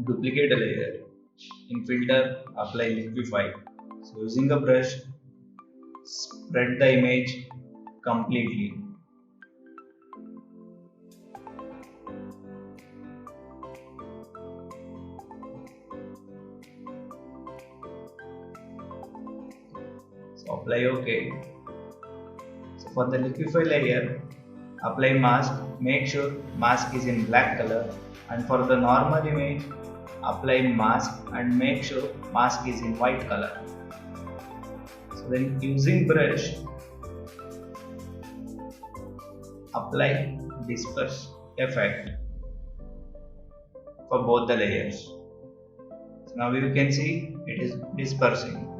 duplicate a layer. In filter, apply liquify. So using a brush, spread the image completely. So apply OK. So for the liquify layer, apply mask. Make sure mask is in black color. And for the normal image, apply mask and make sure mask is in white color. So then using brush, apply disperse effect for both the layers. So now you can see it is dispersing.